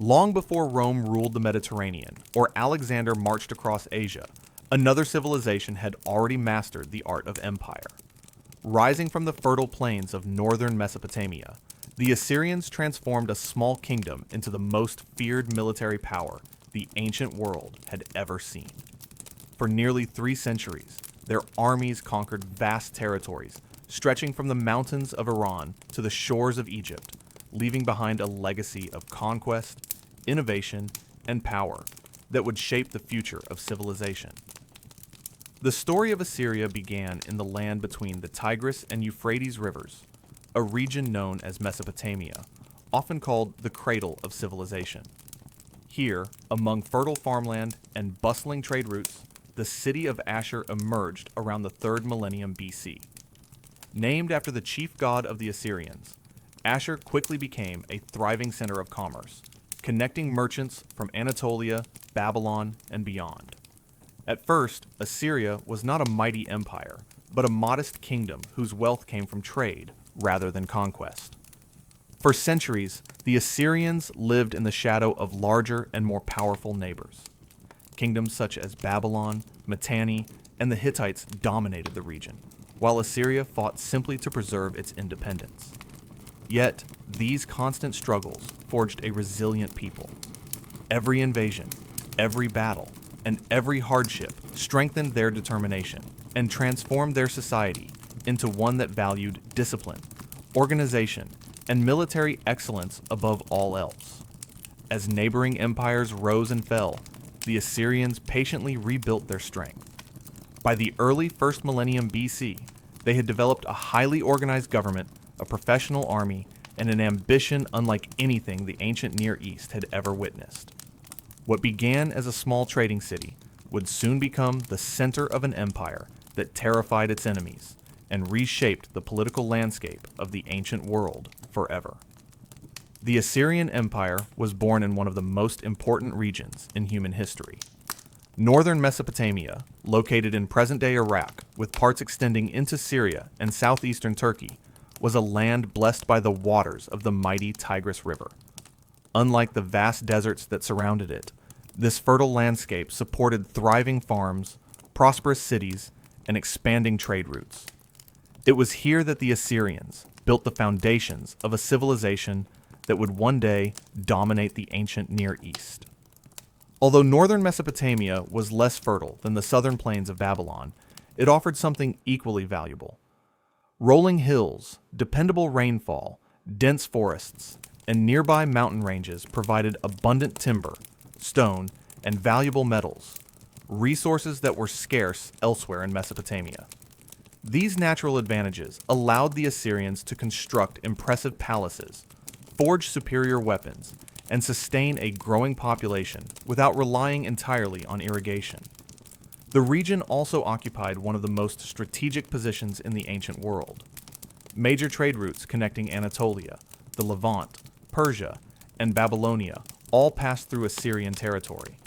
Long before Rome ruled the Mediterranean or Alexander marched across Asia, another civilization had already mastered the art of empire. Rising from the fertile plains of northern Mesopotamia, the Assyrians transformed a small kingdom into the most feared military power the ancient world had ever seen. For nearly 3 centuries, their armies conquered vast territories, stretching from the mountains of Iran to the shores of Egypt, leaving behind a legacy of conquest, innovation, and power that would shape the future of civilization. The story of Assyria began in the land between the Tigris and Euphrates rivers, a region known as Mesopotamia, often called the cradle of civilization. Here, among fertile farmland and bustling trade routes, the city of Ashur emerged around the 3rd millennium BC. Named after the chief god of the Assyrians, Ashur quickly became a thriving center of commerce, connecting merchants from Anatolia, Babylon, and beyond. At first, Assyria was not a mighty empire, but a modest kingdom whose wealth came from trade rather than conquest. For centuries, the Assyrians lived in the shadow of larger and more powerful neighbors. Kingdoms such as Babylon, Mitanni, and the Hittites dominated the region, while Assyria fought simply to preserve its independence. Yet, these constant struggles forged a resilient people. Every invasion, every battle, and every hardship strengthened their determination and transformed their society into one that valued discipline, organization, and military excellence above all else. As neighboring empires rose and fell, the Assyrians patiently rebuilt their strength. By the early 1st millennium BC, they had developed a highly organized government, a professional army, and an ambition unlike anything the ancient Near East had ever witnessed. What began as a small trading city would soon become the center of an empire that terrified its enemies and reshaped the political landscape of the ancient world forever. The Assyrian Empire was born in one of the most important regions in human history. Northern Mesopotamia, located in present-day Iraq, with parts extending into Syria and southeastern Turkey, was a land blessed by the waters of the mighty Tigris River. Unlike the vast deserts that surrounded it, this fertile landscape supported thriving farms, prosperous cities, and expanding trade routes. It was here that the Assyrians built the foundations of a civilization that would one day dominate the ancient Near East. Although northern Mesopotamia was less fertile than the southern plains of Babylon, it offered something equally valuable. Rolling hills, dependable rainfall, dense forests, and nearby mountain ranges provided abundant timber, stone, and valuable metals, resources that were scarce elsewhere in Mesopotamia. These natural advantages allowed the Assyrians to construct impressive palaces, forge superior weapons, and sustain a growing population without relying entirely on irrigation. The region also occupied one of the most strategic positions in the ancient world. Major trade routes connecting Anatolia, the Levant, Persia, and Babylonia all passed through Assyrian territory.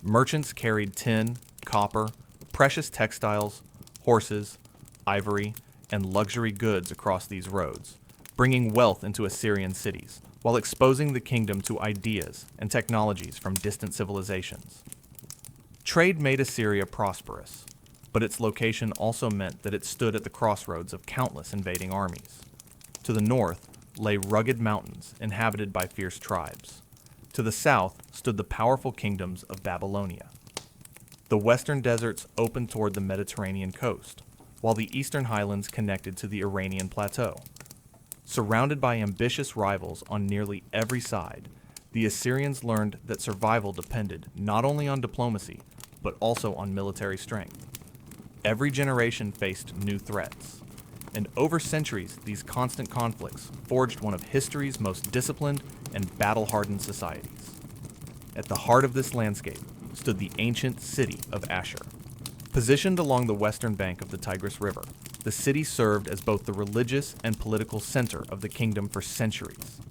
Merchants carried tin, copper, precious textiles, horses, ivory, and luxury goods across these roads, bringing wealth into Assyrian cities, while exposing the kingdom to ideas and technologies from distant civilizations. Trade made Assyria prosperous, but its location also meant that it stood at the crossroads of countless invading armies. To the north lay rugged mountains inhabited by fierce tribes. To the south stood the powerful kingdoms of Babylonia. The western deserts opened toward the Mediterranean coast, while the eastern highlands connected to the Iranian plateau. Surrounded by ambitious rivals on nearly every side, the Assyrians learned that survival depended not only on diplomacy, but also on military strength. Every generation faced new threats, and over centuries these constant conflicts forged one of history's most disciplined and battle-hardened societies. At the heart of this landscape stood the ancient city of Ashur. Positioned along the western bank of the Tigris River, the city served as both the religious and political center of the kingdom for centuries.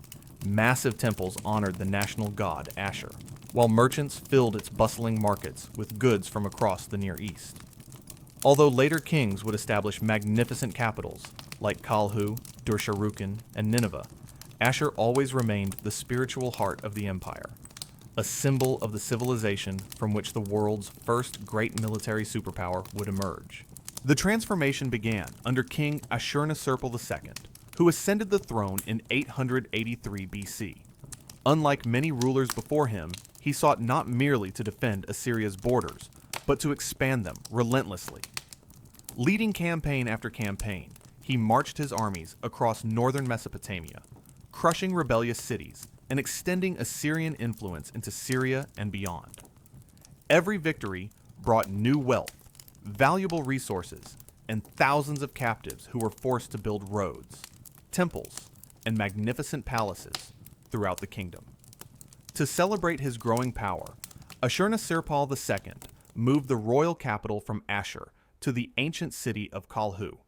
Massive temples honored the national god Ashur, while merchants filled its bustling markets with goods from across the Near East. Although later kings would establish magnificent capitals like Kalhu, Dur-Sharrukin, and Nineveh, Ashur always remained the spiritual heart of the empire, a symbol of the civilization from which the world's first great military superpower would emerge. The transformation began under King Ashurnasirpal II, who ascended the throne in 883 BC. Unlike many rulers before him, he sought not merely to defend Assyria's borders, but to expand them relentlessly. Leading campaign after campaign, he marched his armies across northern Mesopotamia, crushing rebellious cities and extending Assyrian influence into Syria and beyond. Every victory brought new wealth, valuable resources, and thousands of captives who were forced to build roads, temples, and magnificent palaces throughout the kingdom. To celebrate his growing power, Ashurnasirpal II moved the royal capital from Ashur to the ancient city of Kalhu,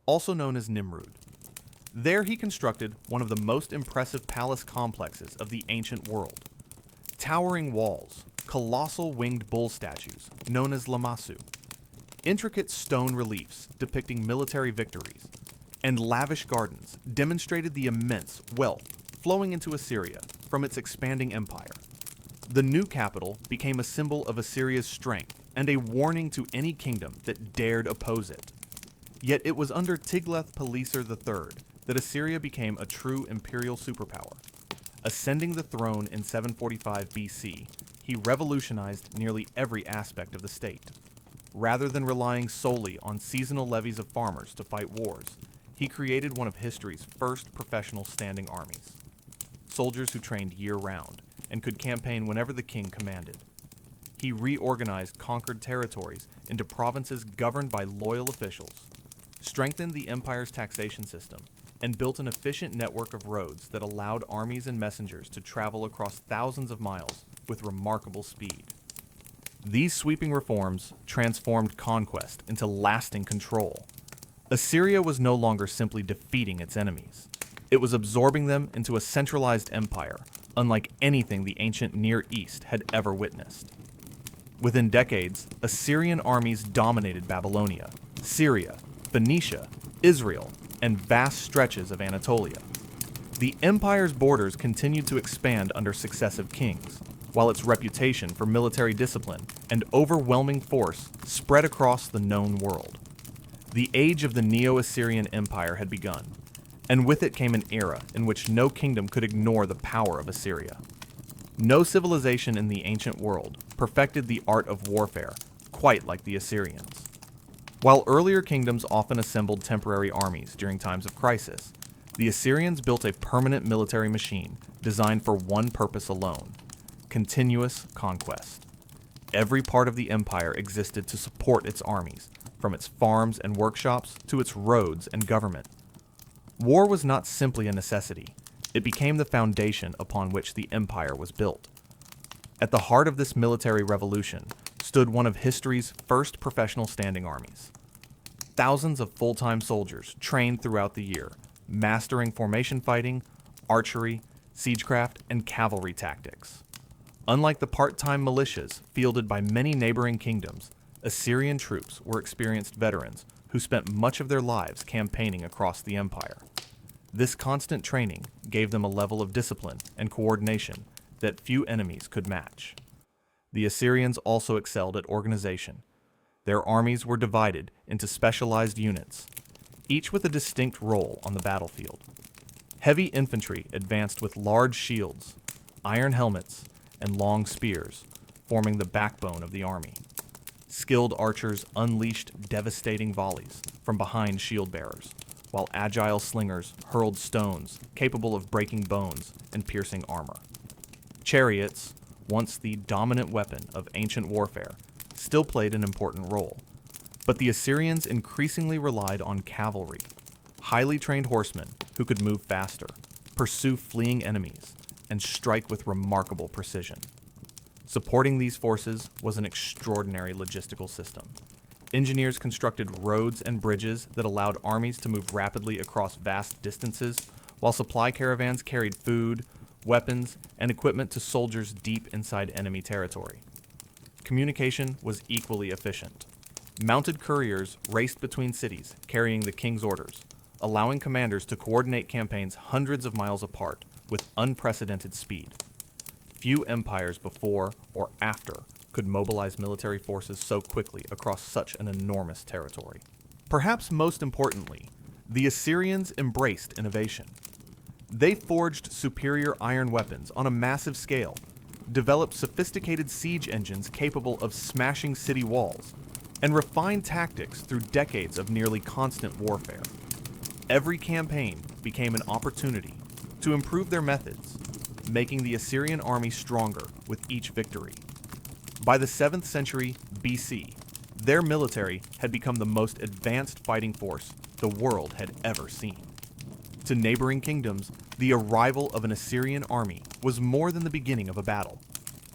also known as Nimrud. There he constructed one of the most impressive palace complexes of the ancient world. Towering walls, colossal winged bull statues, known as lamassu, intricate stone reliefs depicting military victories, and lavish gardens demonstrated the immense wealth flowing into Assyria from its expanding empire. The new capital became a symbol of Assyria's strength and a warning to any kingdom that dared oppose it. Yet it was under Tiglath-Pileser III that Assyria became a true imperial superpower. Ascending the throne in 745 BC, he revolutionized nearly every aspect of the state. Rather than relying solely on seasonal levies of farmers to fight wars, he created one of history's first professional standing armies. Soldiers who trained year-round and could campaign whenever the king commanded. He reorganized conquered territories into provinces governed by loyal officials, strengthened the empire's taxation system, and built an efficient network of roads that allowed armies and messengers to travel across thousands of miles with remarkable speed. These sweeping reforms transformed conquest into lasting control. Assyria was no longer simply defeating its enemies. It was absorbing them into a centralized empire, unlike anything the ancient Near East had ever witnessed. Within decades, Assyrian armies dominated Babylonia, Syria, Phoenicia, Israel, and vast stretches of Anatolia. The empire's borders continued to expand under successive kings, while its reputation for military discipline and overwhelming force spread across the known world. The age of the Neo-Assyrian Empire had begun, and with it came an era in which no kingdom could ignore the power of Assyria. No civilization in the ancient world perfected the art of warfare quite like the Assyrians. While earlier kingdoms often assembled temporary armies during times of crisis, the Assyrians built a permanent military machine designed for one purpose alone: continuous conquest. Every part of the empire existed to support its armies, from its farms and workshops to its roads and government. War was not simply a necessity, it became the foundation upon which the empire was built. At the heart of this military revolution stood one of history's first professional standing armies. Thousands of full-time soldiers trained throughout the year, mastering formation fighting, archery, siegecraft, and cavalry tactics. Unlike the part-time militias fielded by many neighboring kingdoms, Assyrian troops were experienced veterans who spent much of their lives campaigning across the empire. This constant training gave them a level of discipline and coordination that few enemies could match. The Assyrians also excelled at organization. Their armies were divided into specialized units, each with a distinct role on the battlefield. Heavy infantry advanced with large shields, iron helmets, and long spears, forming the backbone of the army. Skilled archers unleashed devastating volleys from behind shield bearers, while agile slingers hurled stones capable of breaking bones and piercing armor. Chariots, once the dominant weapon of ancient warfare, still played an important role. But the Assyrians increasingly relied on cavalry, highly trained horsemen who could move faster, pursue fleeing enemies, and strike with remarkable precision. Supporting these forces was an extraordinary logistical system. Engineers constructed roads and bridges that allowed armies to move rapidly across vast distances, while supply caravans carried food, weapons, and equipment to soldiers deep inside enemy territory. Communication was equally efficient. Mounted couriers raced between cities, carrying the king's orders, allowing commanders to coordinate campaigns hundreds of miles apart with unprecedented speed. Few empires before or after could mobilize military forces so quickly across such an enormous territory. Perhaps most importantly, the Assyrians embraced innovation. They forged superior iron weapons on a massive scale, developed sophisticated siege engines capable of smashing city walls, and refined tactics through decades of nearly constant warfare. Every campaign became an opportunity to improve their methods, making the Assyrian army stronger with each victory. By the 7th century BC, their military had become the most advanced fighting force the world had ever seen. To neighboring kingdoms, the arrival of an Assyrian army was more than the beginning of a battle.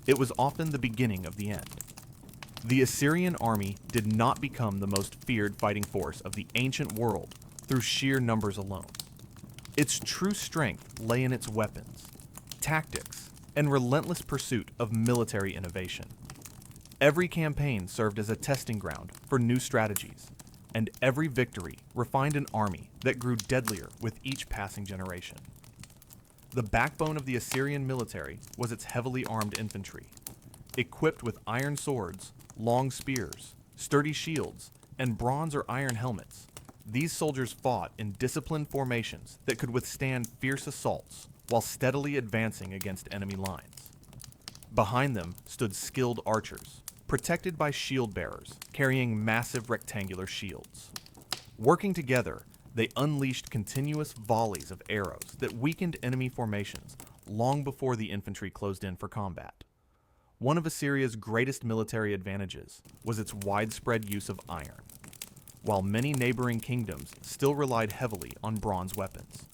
It was often the beginning of the end. The Assyrian army did not become the most feared fighting force of the ancient world through sheer numbers alone. Its true strength lay in its weapons, tactics, and relentless pursuit of military innovation. Every campaign served as a testing ground for new strategies, and every victory refined an army that grew deadlier with each passing generation. The backbone of the Assyrian military was its heavily armed infantry. Equipped with iron swords, long spears, sturdy shields, and bronze or iron helmets, these soldiers fought in disciplined formations that could withstand fierce assaults while steadily advancing against enemy lines. Behind them stood skilled archers, protected by shield bearers carrying massive rectangular shields. Working together, they unleashed continuous volleys of arrows that weakened enemy formations long before the infantry closed in for combat. One of Assyria's greatest military advantages was its widespread use of iron, while many neighboring kingdoms still relied heavily on bronze weapons.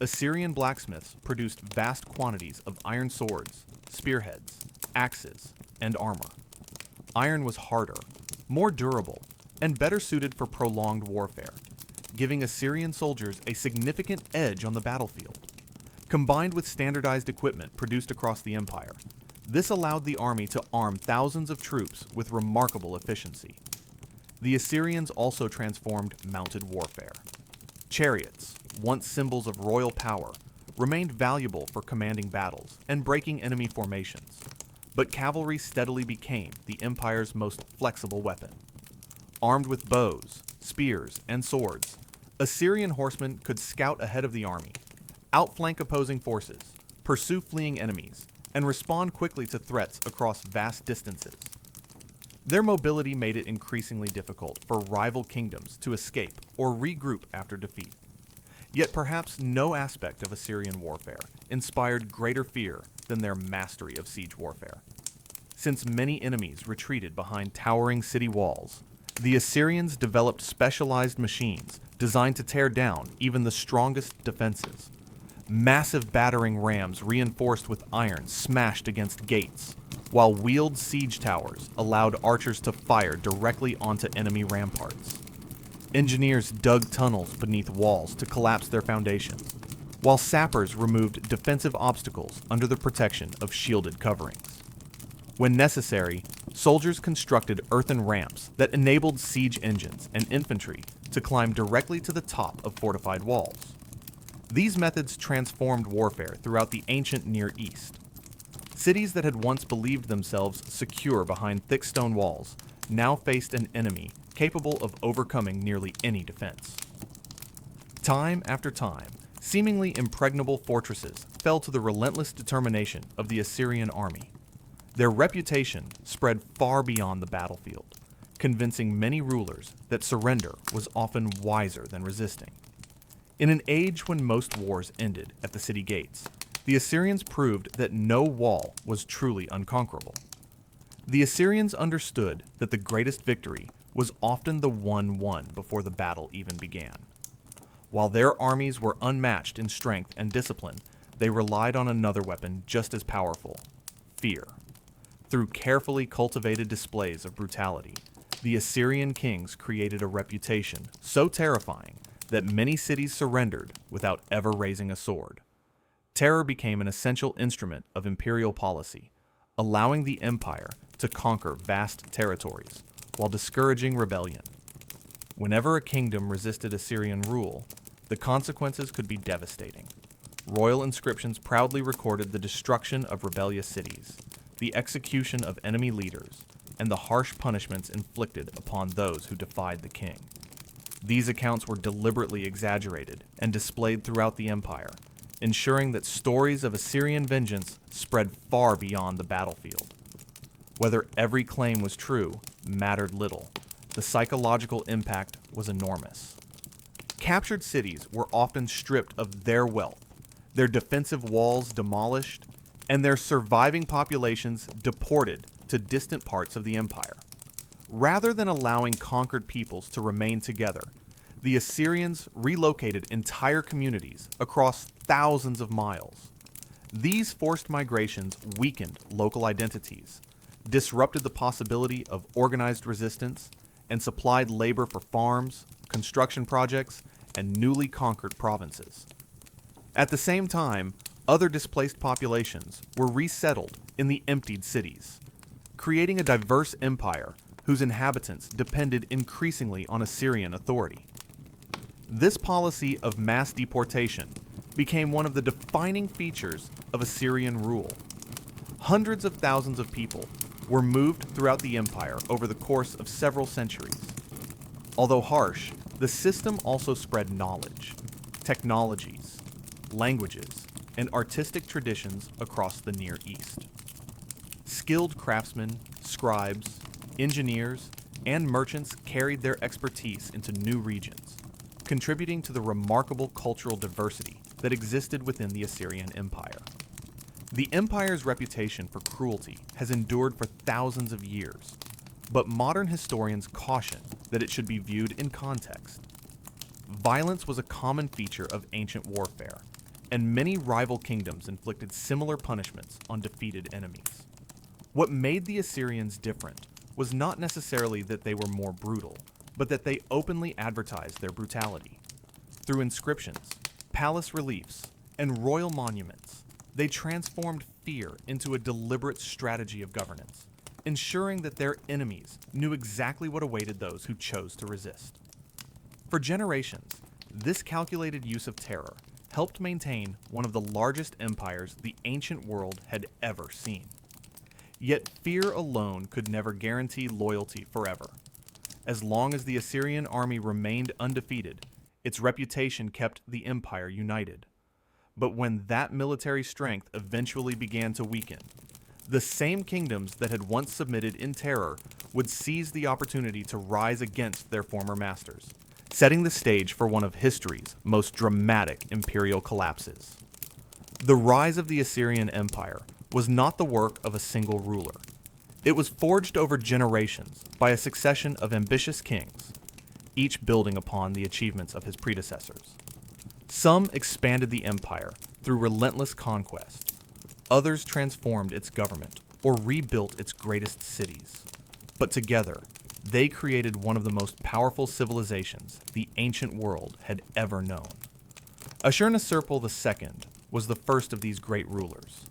Assyrian blacksmiths produced vast quantities of iron swords, spearheads, axes, and armor. Iron was harder, more durable, and better suited for prolonged warfare, giving Assyrian soldiers a significant edge on the battlefield. Combined with standardized equipment produced across the empire, this allowed the army to arm thousands of troops with remarkable efficiency. The Assyrians also transformed mounted warfare. Chariots, once symbols of royal power, remained valuable for commanding battles and breaking enemy formations, but cavalry steadily became the empire's most flexible weapon. Armed with bows, spears, and swords, Assyrian horsemen could scout ahead of the army, outflank opposing forces, pursue fleeing enemies, and respond quickly to threats across vast distances. Their mobility made it increasingly difficult for rival kingdoms to escape or regroup after defeat. Yet perhaps no aspect of Assyrian warfare inspired greater fear than their mastery of siege warfare. Since many enemies retreated behind towering city walls, the Assyrians developed specialized machines designed to tear down even the strongest defenses. Massive battering rams reinforced with iron smashed against gates, while wheeled siege towers allowed archers to fire directly onto enemy ramparts. Engineers dug tunnels beneath walls to collapse their foundations, while sappers removed defensive obstacles under the protection of shielded coverings. When necessary, soldiers constructed earthen ramps that enabled siege engines and infantry to climb directly to the top of fortified walls. These methods transformed warfare throughout the ancient Near East. Cities that had once believed themselves secure behind thick stone walls now faced an enemy capable of overcoming nearly any defense. Time after time, seemingly impregnable fortresses fell to the relentless determination of the Assyrian army. Their reputation spread far beyond the battlefield, convincing many rulers that surrender was often wiser than resisting. In an age when most wars ended at the city gates, the Assyrians proved that no wall was truly unconquerable. The Assyrians understood that the greatest victory was often the one won before the battle even began. While their armies were unmatched in strength and discipline, they relied on another weapon just as powerful: fear. Through carefully cultivated displays of brutality, the Assyrian kings created a reputation so terrifying that many cities surrendered without ever raising a sword. Terror became an essential instrument of imperial policy, allowing the empire to conquer vast territories while discouraging rebellion. Whenever a kingdom resisted Assyrian rule, the consequences could be devastating. Royal inscriptions proudly recorded the destruction of rebellious cities, the execution of enemy leaders, and the harsh punishments inflicted upon those who defied the king. These accounts were deliberately exaggerated and displayed throughout the empire, ensuring that stories of Assyrian vengeance spread far beyond the battlefield. Whether every claim was true mattered little. The psychological impact was enormous. Captured cities were often stripped of their wealth, their defensive walls demolished, and their surviving populations deported to distant parts of the empire. Rather than allowing conquered peoples to remain together, the Assyrians relocated entire communities across thousands of miles. These forced migrations weakened local identities, disrupted the possibility of organized resistance, and supplied labor for farms, construction projects, and newly conquered provinces. At the same time, other displaced populations were resettled in the emptied cities, creating a diverse empire whose inhabitants depended increasingly on Assyrian authority. This policy of mass deportation became one of the defining features of Assyrian rule. Hundreds of thousands of people were moved throughout the empire over the course of several centuries. Although harsh, the system also spread knowledge, technologies, languages, and artistic traditions across the Near East. Skilled craftsmen, scribes, engineers, and merchants carried their expertise into new regions, contributing to the remarkable cultural diversity that existed within the Assyrian Empire. The empire's reputation for cruelty has endured for thousands of years, but modern historians caution that it should be viewed in context. Violence was a common feature of ancient warfare, and many rival kingdoms inflicted similar punishments on defeated enemies. What made the Assyrians different was not necessarily that they were more brutal, but that they openly advertised their brutality. Through inscriptions, palace reliefs, and royal monuments, they transformed fear into a deliberate strategy of governance, ensuring that their enemies knew exactly what awaited those who chose to resist. For generations, this calculated use of terror helped maintain one of the largest empires the ancient world had ever seen. Yet fear alone could never guarantee loyalty forever. As long as the Assyrian army remained undefeated, its reputation kept the empire united. But when that military strength eventually began to weaken, the same kingdoms that had once submitted in terror would seize the opportunity to rise against their former masters, setting the stage for one of history's most dramatic imperial collapses. The rise of the Assyrian Empire was not the work of a single ruler. It was forged over generations by a succession of ambitious kings, each building upon the achievements of his predecessors. Some expanded the empire through relentless conquest. Others transformed its government or rebuilt its greatest cities. But together, they created one of the most powerful civilizations the ancient world had ever known. Ashurnasirpal II was the first of these great rulers.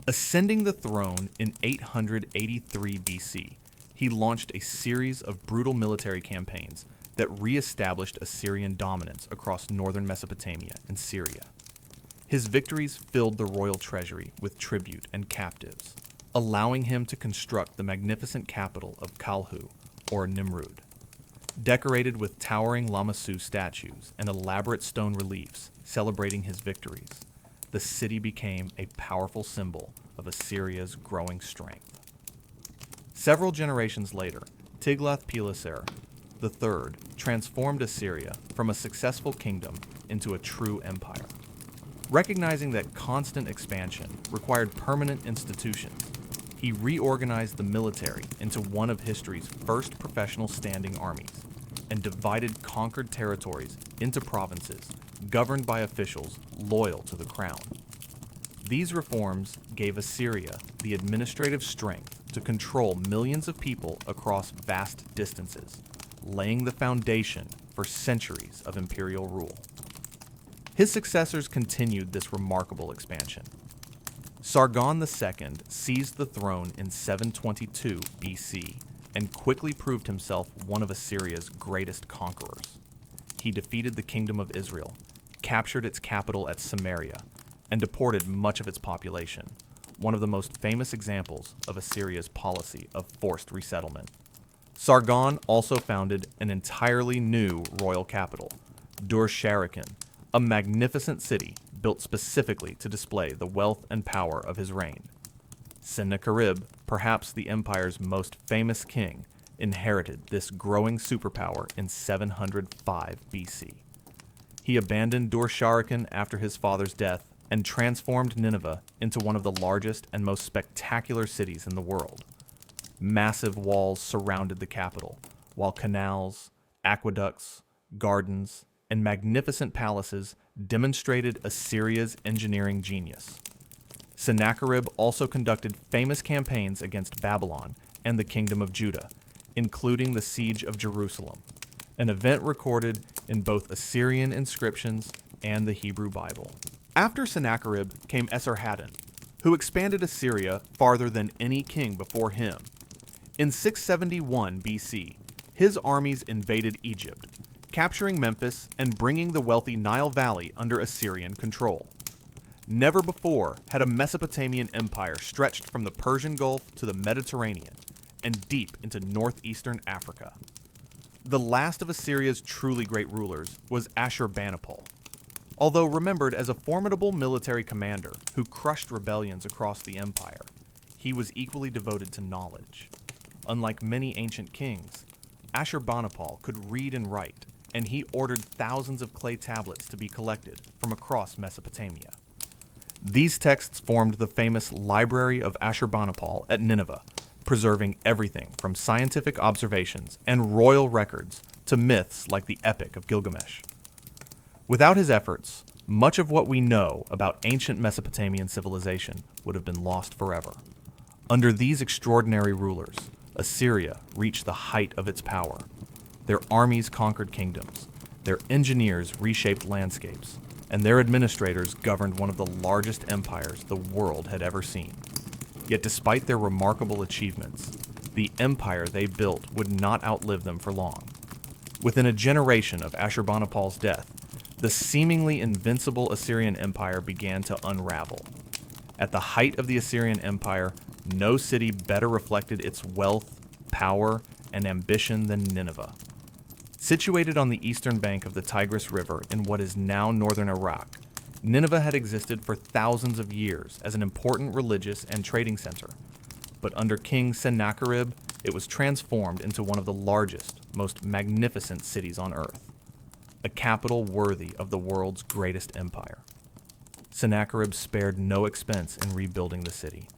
Ascending the throne in 883 BC, he launched a series of brutal military campaigns that re-established Assyrian dominance across northern Mesopotamia and Syria. His victories filled the royal treasury with tribute and captives, allowing him to construct the magnificent capital of Kalhu, or Nimrud. Decorated with towering Lamassu statues and elaborate stone reliefs celebrating his victories, the city became a powerful symbol of Assyria's growing strength. Several generations later, Tiglath-Pileser III transformed Assyria from a successful kingdom into a true empire. Recognizing that constant expansion required permanent institutions, he reorganized the military into one of history's first professional standing armies and divided conquered territories into provinces governed by officials loyal to the crown. These reforms gave Assyria the administrative strength to control millions of people across vast distances, laying the foundation for centuries of imperial rule. His successors continued this remarkable expansion. Sargon II seized the throne in 722 BC and quickly proved himself one of Assyria's greatest conquerors. he defeated the Kingdom of Israel, captured its capital at Samaria, and deported much of its population, one of the most famous examples of Assyria's policy of forced resettlement. Sargon also founded an entirely new royal capital, Dur-Sharrukin, a magnificent city built specifically to display the wealth and power of his reign. Sennacherib, perhaps the empire's most famous king, inherited this growing superpower in 705 BC. He abandoned Dur-Sharrukin after his father's death and transformed Nineveh into one of the largest and most spectacular cities in the world. Massive walls surrounded the capital, while canals, aqueducts, gardens, and magnificent palaces demonstrated Assyria's engineering genius. Sennacherib also conducted famous campaigns against Babylon and the Kingdom of Judah, including the Siege of Jerusalem, an event recorded in both Assyrian inscriptions and the Hebrew Bible. After Sennacherib came Esarhaddon, who expanded Assyria farther than any king before him. In 671 BC, his armies invaded Egypt, capturing Memphis and bringing the wealthy Nile Valley under Assyrian control. Never before had a Mesopotamian empire stretched from the Persian Gulf to the Mediterranean and deep into northeastern Africa. The last of Assyria's truly great rulers was Ashurbanipal. Although remembered as a formidable military commander who crushed rebellions across the empire, he was equally devoted to knowledge. Unlike many ancient kings, Ashurbanipal could read and write, and he ordered thousands of clay tablets to be collected from across Mesopotamia. These texts formed the famous Library of Ashurbanipal at Nineveh, preserving everything from scientific observations and royal records to myths like the Epic of Gilgamesh. Without his efforts, much of what we know about ancient Mesopotamian civilization would have been lost forever. Under these extraordinary rulers, Assyria reached the height of its power. Their armies conquered kingdoms, their engineers reshaped landscapes, and their administrators governed one of the largest empires the world had ever seen. Yet despite their remarkable achievements, the empire they built would not outlive them for long. Within a generation of Ashurbanipal's death, the seemingly invincible Assyrian Empire began to unravel. At the height of the Assyrian Empire, no city better reflected its wealth, power, and ambition than Nineveh. Situated on the eastern bank of the Tigris River in what is now northern Iraq, Nineveh had existed for thousands of years as an important religious and trading center. But under King Sennacherib, it was transformed into one of the largest, most magnificent cities on earth, a capital worthy of the world's greatest empire. Sennacherib spared no expense in rebuilding the city.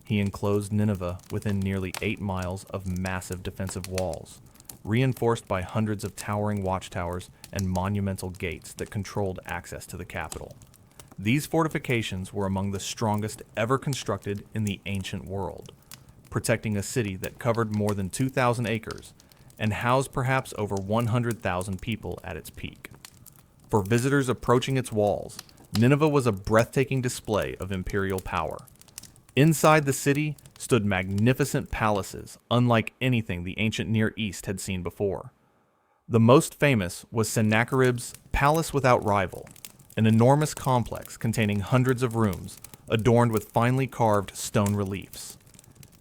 He enclosed Nineveh within nearly 8 miles of massive defensive walls, reinforced by hundreds of towering watchtowers and monumental gates that controlled access to the capital. These fortifications were among the strongest ever constructed in the ancient world, protecting a city that covered more than 2,000 acres and housed perhaps over 100,000 people at its peak. For visitors approaching its walls, Nineveh was a breathtaking display of imperial power. Inside the city stood magnificent palaces, unlike anything the ancient Near East had seen before. The most famous was Sennacherib's Palace Without Rival, an enormous complex containing hundreds of rooms, adorned with finely carved stone reliefs.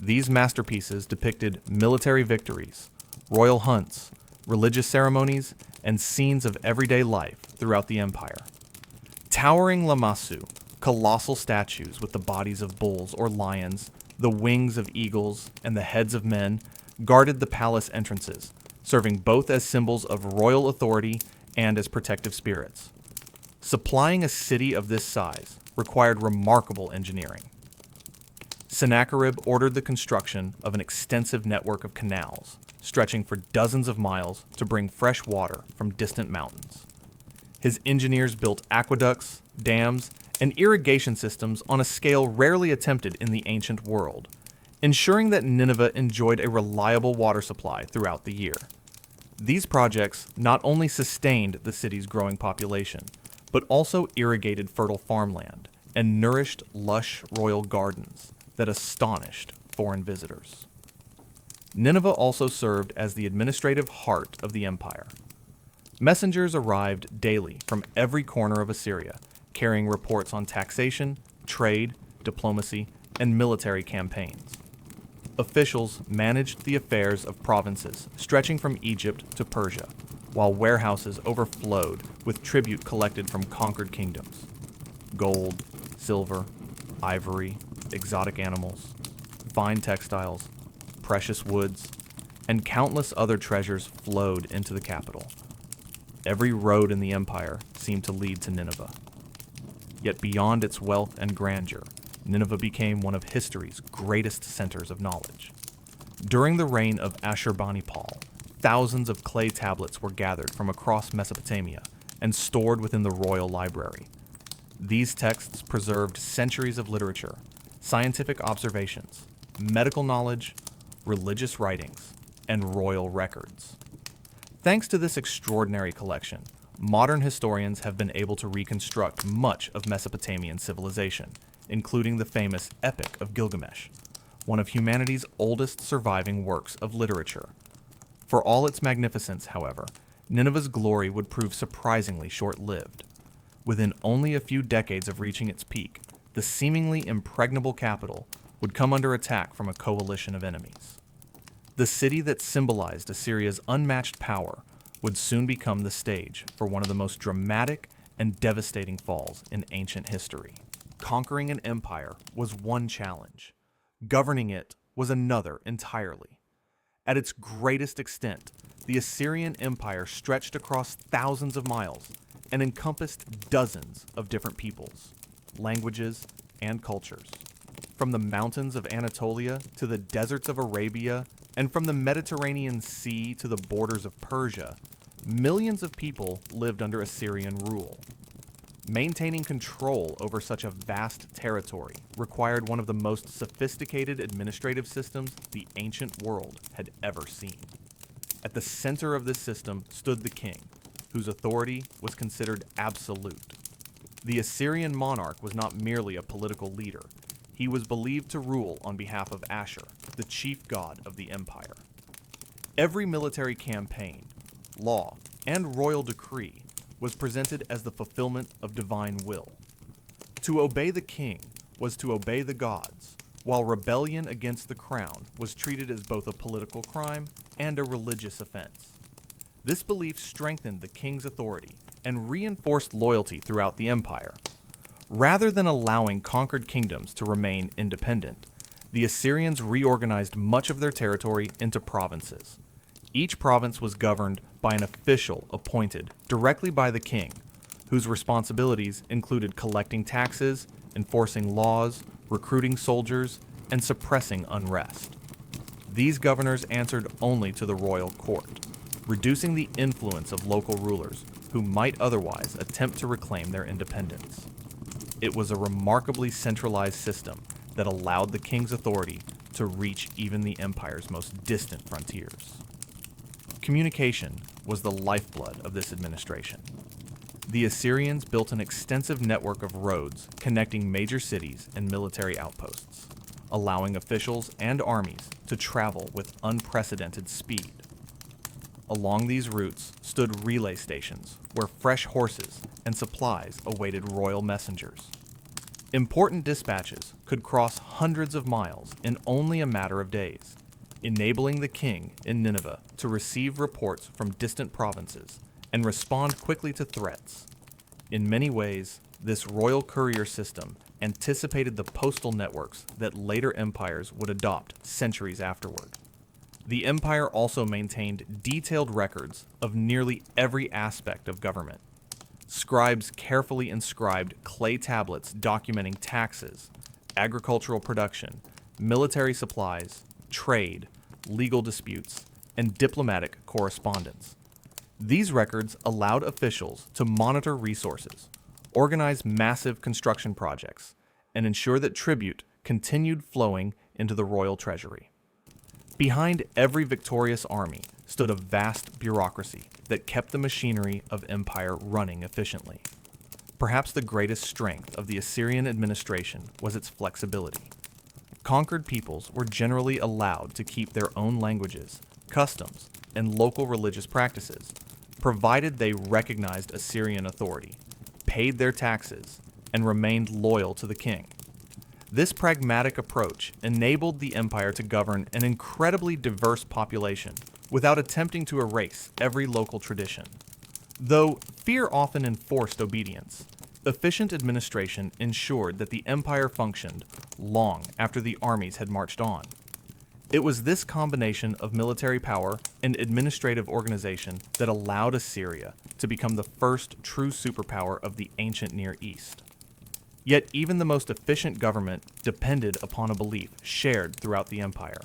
These masterpieces depicted military victories, royal hunts, religious ceremonies, and scenes of everyday life throughout the empire. Towering lamassu, colossal statues with the bodies of bulls or lions, the wings of eagles, and the heads of men, guarded the palace entrances, serving both as symbols of royal authority and as protective spirits. Supplying a city of this size required remarkable engineering. Sennacherib ordered the construction of an extensive network of canals, stretching for dozens of miles to bring fresh water from distant mountains. His engineers built aqueducts, dams, and irrigation systems on a scale rarely attempted in the ancient world, ensuring that Nineveh enjoyed a reliable water supply throughout the year. These projects not only sustained the city's growing population, but also irrigated fertile farmland and nourished lush royal gardens that astonished foreign visitors. Nineveh also served as the administrative heart of the empire. Messengers arrived daily from every corner of Assyria, carrying reports on taxation, trade, diplomacy, and military campaigns. Officials managed the affairs of provinces stretching from Egypt to Persia, while warehouses overflowed with tribute collected from conquered kingdoms. Gold, silver, ivory, exotic animals, fine textiles, precious woods, and countless other treasures flowed into the capital. Every road in the empire seemed to lead to Nineveh. Yet beyond its wealth and grandeur, Nineveh became one of history's greatest centers of knowledge. During the reign of Ashurbanipal, thousands of clay tablets were gathered from across Mesopotamia and stored within the royal library. These texts preserved centuries of literature, scientific observations, medical knowledge, religious writings, and royal records. Thanks to this extraordinary collection, modern historians have been able to reconstruct much of Mesopotamian civilization, including the famous Epic of Gilgamesh, one of humanity's oldest surviving works of literature. For all its magnificence, however, Nineveh's glory would prove surprisingly short-lived. Within only a few decades of reaching its peak, the seemingly impregnable capital would come under attack from a coalition of enemies. The city that symbolized Assyria's unmatched power would soon become the stage for one of the most dramatic and devastating falls in ancient history. Conquering an empire was one challenge. Governing it was another entirely. At its greatest extent, the Assyrian Empire stretched across thousands of miles and encompassed dozens of different peoples, languages, and cultures. From the mountains of Anatolia to the deserts of Arabia, and from the Mediterranean Sea to the borders of Persia, millions of people lived under Assyrian rule. Maintaining control over such a vast territory required one of the most sophisticated administrative systems the ancient world had ever seen. At the center of this system stood the king, whose authority was considered absolute. The Assyrian monarch was not merely a political leader. He was believed to rule on behalf of Ashur, the chief god of the empire. Every military campaign, law, and royal decree was presented as the fulfillment of divine will. To obey the king was to obey the gods, while rebellion against the crown was treated as both a political crime and a religious offense. This belief strengthened the king's authority and reinforced loyalty throughout the empire. Rather than allowing conquered kingdoms to remain independent, the Assyrians reorganized much of their territory into provinces. Each province was governed by an official appointed directly by the king, whose responsibilities included collecting taxes, enforcing laws, recruiting soldiers, and suppressing unrest. These governors answered only to the royal court, reducing the influence of local rulers who might otherwise attempt to reclaim their independence. It was a remarkably centralized system that allowed the king's authority to reach even the empire's most distant frontiers. Communication was the lifeblood of this administration. The Assyrians built an extensive network of roads connecting major cities and military outposts, allowing officials and armies to travel with unprecedented speed. Along these routes stood relay stations where fresh horses and supplies awaited royal messengers. Important dispatches could cross hundreds of miles in only a matter of days, enabling the king in Nineveh to receive reports from distant provinces and respond quickly to threats. In many ways, this royal courier system anticipated the postal networks that later empires would adopt centuries afterward. The empire also maintained detailed records of nearly every aspect of government. Scribes carefully inscribed clay tablets documenting taxes, agricultural production, military supplies, trade, legal disputes, and diplomatic correspondence. These records allowed officials to monitor resources, organize massive construction projects, and ensure that tribute continued flowing into the royal treasury. Behind every victorious army stood a vast bureaucracy that kept the machinery of empire running efficiently. Perhaps the greatest strength of the Assyrian administration was its flexibility. Conquered peoples were generally allowed to keep their own languages, customs, and local religious practices, provided they recognized Assyrian authority, paid their taxes, and remained loyal to the king. This pragmatic approach enabled the empire to govern an incredibly diverse population without attempting to erase every local tradition. Though fear often enforced obedience, efficient administration ensured that the empire functioned long after the armies had marched on. It was this combination of military power and administrative organization that allowed Assyria to become the first true superpower of the ancient Near East. Yet even the most efficient government depended upon a belief shared throughout the empire,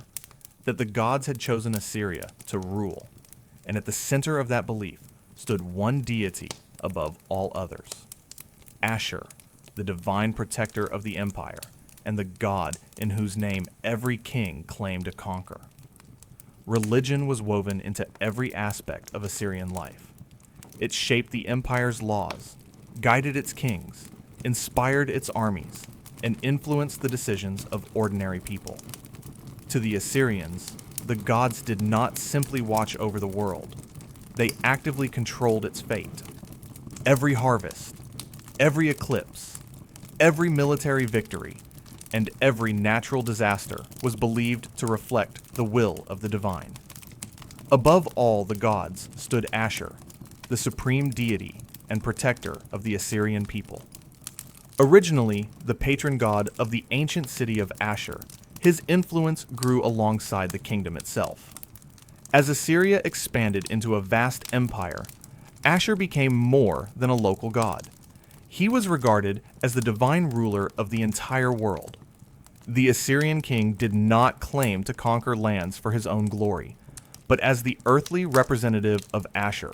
that the gods had chosen Assyria to rule, and at the center of that belief stood one deity above all others: Ashur, the divine protector of the empire, and the god in whose name every king claimed to conquer. Religion was woven into every aspect of Assyrian life. It shaped the empire's laws, guided its kings, inspired its armies, and influenced the decisions of ordinary people. To the Assyrians, the gods did not simply watch over the world. They actively controlled its fate. Every harvest, every eclipse, every military victory, and every natural disaster was believed to reflect the will of the divine. Above all the gods stood Ashur, the supreme deity and protector of the Assyrian people. Originally the patron god of the ancient city of Ashur, his influence grew alongside the kingdom itself. As Assyria expanded into a vast empire, Ashur became more than a local god. He was regarded as the divine ruler of the entire world. The Assyrian king did not claim to conquer lands for his own glory, but as the earthly representative of Ashur,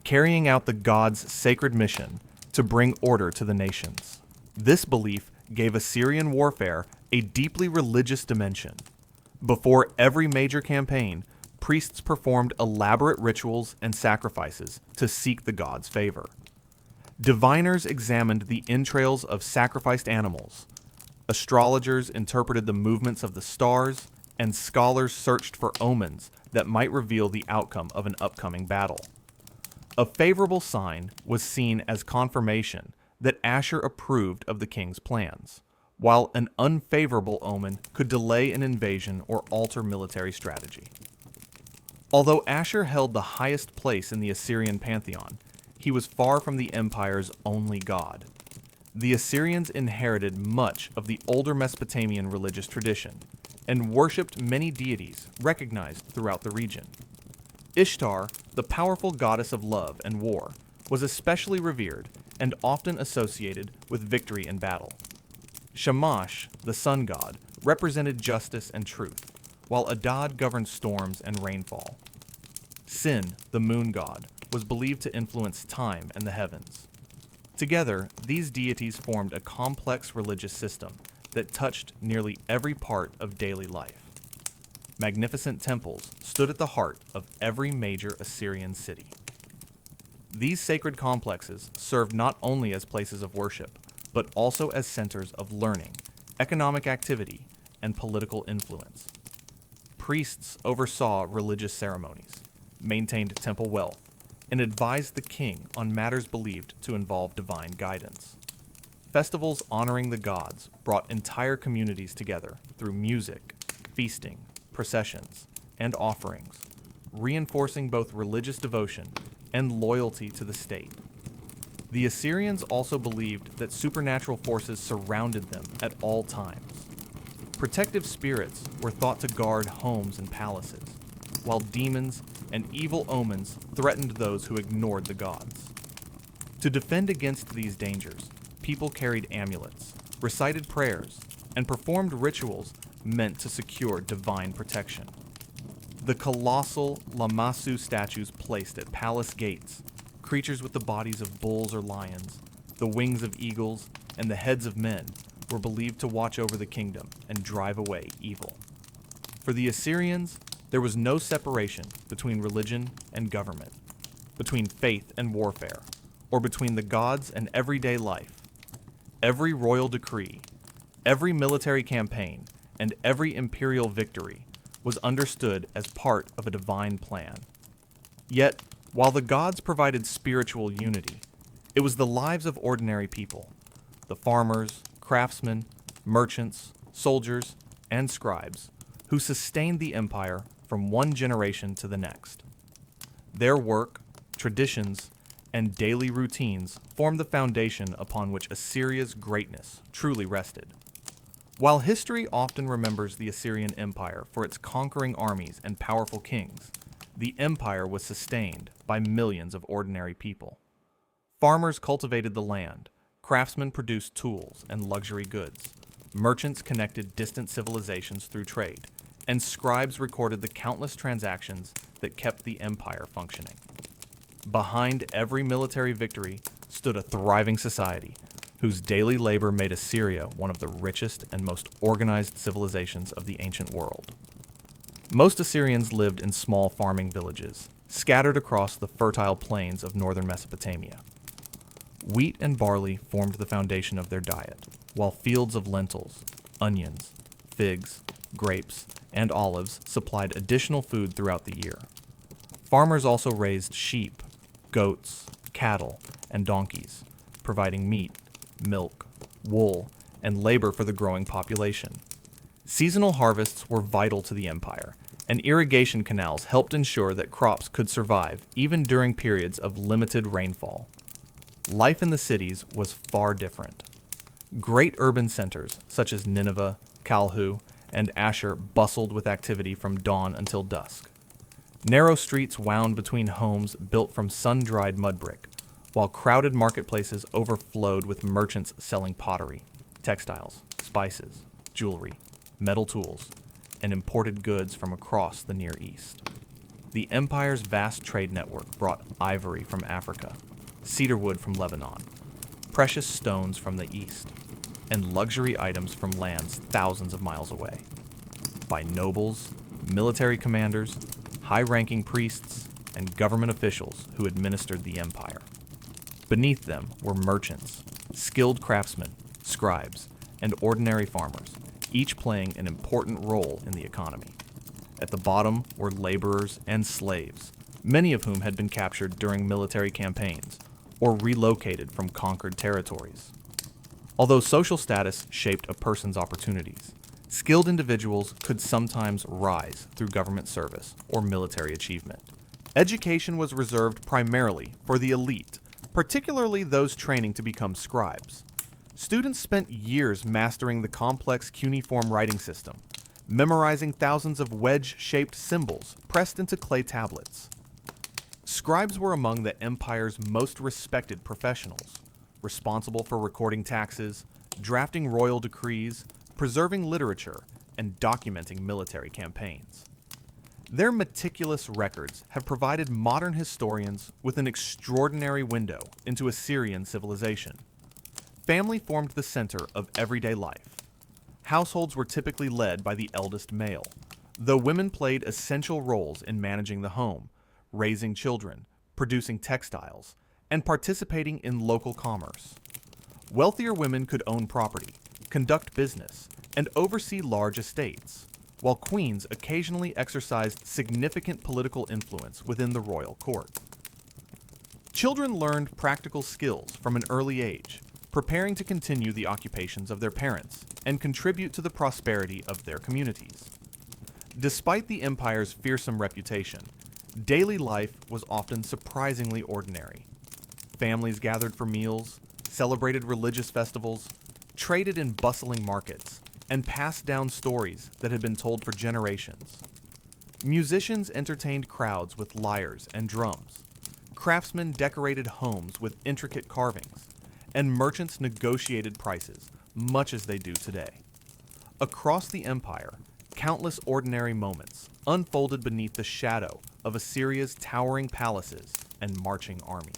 carrying out the god's sacred mission to bring order to the nations. This belief gave Assyrian warfare a deeply religious dimension. Before every major campaign, priests performed elaborate rituals and sacrifices to seek the god's favor. Diviners examined the entrails of sacrificed animals. Astrologers interpreted the movements of the stars, and scholars searched for omens that might reveal the outcome of an upcoming battle. A favorable sign was seen as confirmation that Ashur approved of the king's plans, while an unfavorable omen could delay an invasion or alter military strategy. Although Ashur held the highest place in the Assyrian pantheon, he was far from the empire's only god. The Assyrians inherited much of the older Mesopotamian religious tradition, and worshipped many deities recognized throughout the region. Ishtar, the powerful goddess of love and war, was especially revered and often associated with victory in battle. Shamash, the sun god, represented justice and truth, while Adad governed storms and rainfall. Sin, the moon god, was believed to influence time and the heavens. Together, these deities formed a complex religious system that touched nearly every part of daily life. Magnificent temples stood at the heart of every major Assyrian city. These sacred complexes served not only as places of worship, but also as centers of learning, economic activity, and political influence. Priests oversaw religious ceremonies, maintained temple wealth, and advised the king on matters believed to involve divine guidance. Festivals honoring the gods brought entire communities together through music, feasting, processions, and offerings, reinforcing both religious devotion and loyalty to the state. The Assyrians also believed that supernatural forces surrounded them at all times. Protective spirits were thought to guard homes and palaces, while demons and evil omens threatened those who ignored the gods. To defend against these dangers, people carried amulets, recited prayers, and performed rituals meant to secure divine protection. The colossal Lamassu statues placed at palace gates, creatures with the bodies of bulls or lions, the wings of eagles, and the heads of men, were believed to watch over the kingdom and drive away evil. For the Assyrians, there was no separation between religion and government, between faith and warfare, or between the gods and everyday life. Every royal decree, every military campaign, and every imperial victory was understood as part of a divine plan. Yet, While the gods provided spiritual unity, it was the lives of ordinary people, the farmers, craftsmen, merchants, soldiers, and scribes, who sustained the empire from one generation to the next. Their work, traditions, and daily routines formed the foundation upon which Assyria's greatness truly rested. While history often remembers the Assyrian Empire for its conquering armies and powerful kings, the empire was sustained by millions of ordinary people. Farmers cultivated the land, craftsmen produced tools and luxury goods, merchants connected distant civilizations through trade, and scribes recorded the countless transactions that kept the empire functioning. Behind every military victory stood a thriving society whose daily labor made Assyria one of the richest and most organized civilizations of the ancient world. Most Assyrians lived in small farming villages, scattered across the fertile plains of northern Mesopotamia. Wheat and barley formed the foundation of their diet, while fields of lentils, onions, figs, grapes, and olives supplied additional food throughout the year. Farmers also raised sheep, goats, cattle, and donkeys, providing meat, milk, wool, and labor for the growing population. Seasonal harvests were vital to the empire, and irrigation canals helped ensure that crops could survive even during periods of limited rainfall. Life in the cities was far different. Great urban centers, such as Nineveh, Calhu, and Ashur, bustled with activity from dawn until dusk. Narrow streets wound between homes built from sun-dried mud brick, while crowded marketplaces overflowed with merchants selling pottery, textiles, spices, jewelry, metal tools, and imported goods from across the Near East. The empire's vast trade network brought ivory from Africa, cedarwood from Lebanon, precious stones from the East, and luxury items from lands thousands of miles away. By nobles, military commanders, high-ranking priests, and government officials who administered the empire. Beneath them were merchants, skilled craftsmen, scribes, and ordinary farmers, each playing an important role in the economy. At the bottom were laborers and slaves, many of whom had been captured during military campaigns or relocated from conquered territories. Although social status shaped a person's opportunities, skilled individuals could sometimes rise through government service or military achievement. Education was reserved primarily for the elite, particularly those training to become scribes. Students spent years mastering the complex cuneiform writing system, memorizing thousands of wedge-shaped symbols pressed into clay tablets. Scribes were among the empire's most respected professionals, responsible for recording taxes, drafting royal decrees, preserving literature, and documenting military campaigns. Their meticulous records have provided modern historians with an extraordinary window into Assyrian civilization. Family formed the center of everyday life. Households were typically led by the eldest male, though women played essential roles in managing the home, raising children, producing textiles, and participating in local commerce. Wealthier women could own property, conduct business, and oversee large estates, while queens occasionally exercised significant political influence within the royal court. Children learned practical skills from an early age, preparing to continue the occupations of their parents and contribute to the prosperity of their communities. Despite the empire's fearsome reputation, daily life was often surprisingly ordinary. Families gathered for meals, celebrated religious festivals, traded in bustling markets, and passed down stories that had been told for generations. Musicians entertained crowds with lyres and drums. Craftsmen decorated homes with intricate carvings, and merchants negotiated prices, much as they do today. Across the empire, countless ordinary moments unfolded beneath the shadow of Assyria's towering palaces and marching armies.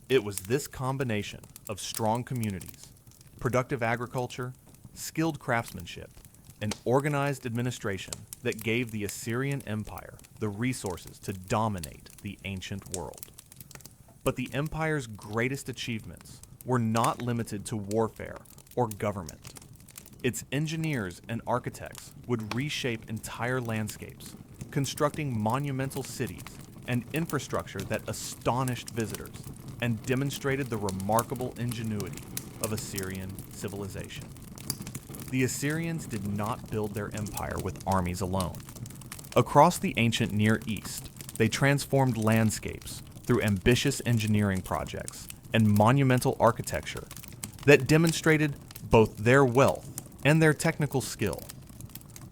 It was this combination of strong communities, productive agriculture, skilled craftsmanship, and organized administration that gave the Assyrian Empire the resources to dominate the ancient world. But the empire's greatest achievements were not limited to warfare or government. Its engineers and architects would reshape entire landscapes, constructing monumental cities and infrastructure that astonished visitors and demonstrated the remarkable ingenuity of Assyrian civilization. The Assyrians did not build their empire with armies alone. Across the ancient Near East, they transformed landscapes through ambitious engineering projects and monumental architecture that demonstrated both their wealth and their technical skill.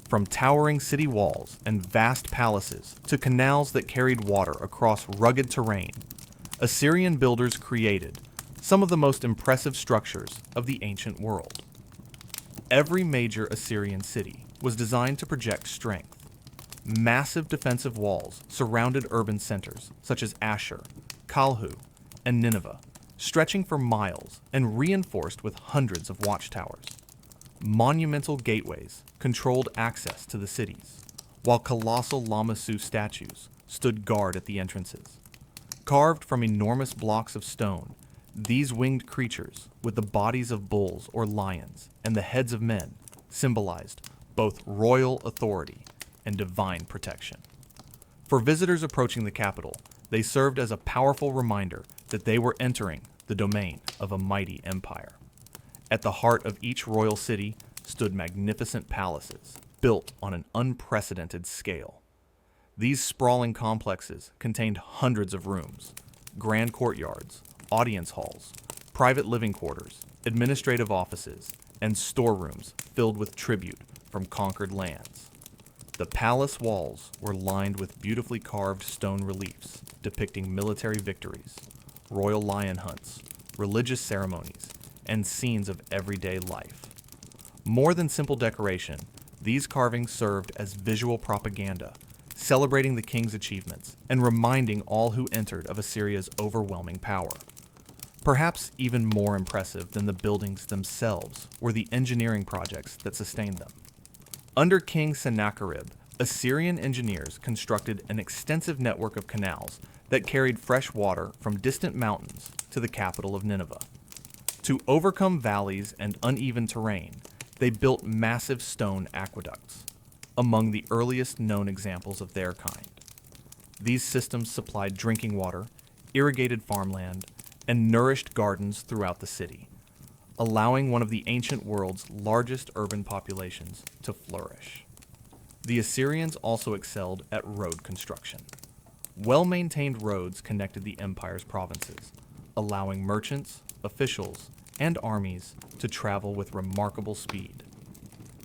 From towering city walls and vast palaces to canals that carried water across rugged terrain, Assyrian builders created some of the most impressive structures of the ancient world. Every major Assyrian city was designed to project strength. Massive defensive walls surrounded urban centers such as Ashur, Kalhu, and Nineveh, stretching for miles and reinforced with hundreds of watchtowers. Monumental gateways controlled access to the cities, while colossal Lamassu statues stood guard at the entrances. Carved from enormous blocks of stone, these winged creatures, with the bodies of bulls or lions and the heads of men, symbolized both royal authority and divine protection. For visitors approaching the capital, they served as a powerful reminder that they were entering the domain of a mighty empire. At the heart of each royal city stood magnificent palaces, built on an unprecedented scale. These sprawling complexes contained hundreds of rooms, grand courtyards, audience halls, private living quarters, administrative offices, and storerooms filled with tribute from conquered lands. The palace walls were lined with beautifully carved stone reliefs depicting military victories, royal lion hunts, religious ceremonies, and scenes of everyday life. More than simple decoration, these carvings served as visual propaganda, celebrating the king's achievements and reminding all who entered of Assyria's overwhelming power. Perhaps even more impressive than the buildings themselves were the engineering projects that sustained them. Under King Sennacherib, Assyrian engineers constructed an extensive network of canals that carried fresh water from distant mountains to the capital of Nineveh. To overcome valleys and uneven terrain, they built massive stone aqueducts, among the earliest known examples of their kind. These systems supplied drinking water, irrigated farmland, and nourished gardens throughout the city, allowing one of the ancient world's largest urban populations to flourish. The Assyrians also excelled at road construction. Well-maintained roads connected the empire's provinces, allowing merchants, officials, and armies to travel with remarkable speed.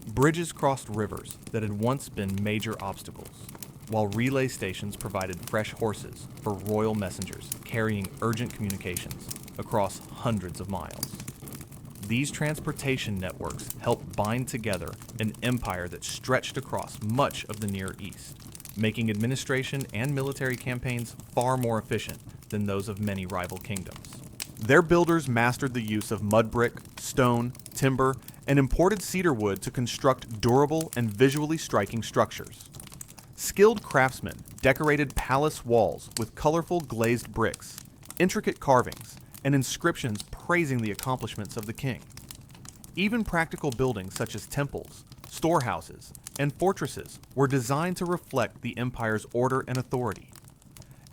Bridges crossed rivers that had once been major obstacles, while relay stations provided fresh horses for royal messengers carrying urgent communications across hundreds of miles. These transportation networks helped bind together an empire that stretched across much of the Near East, making administration and military campaigns far more efficient than those of many rival kingdoms. Their builders mastered the use of mud brick, stone, timber, and imported cedar wood to construct durable and visually striking structures. Skilled craftsmen decorated palace walls with colorful glazed bricks, intricate carvings, and inscriptions praising the accomplishments of the king. Even practical buildings such as temples, storehouses, and fortresses were designed to reflect the empire's order and authority.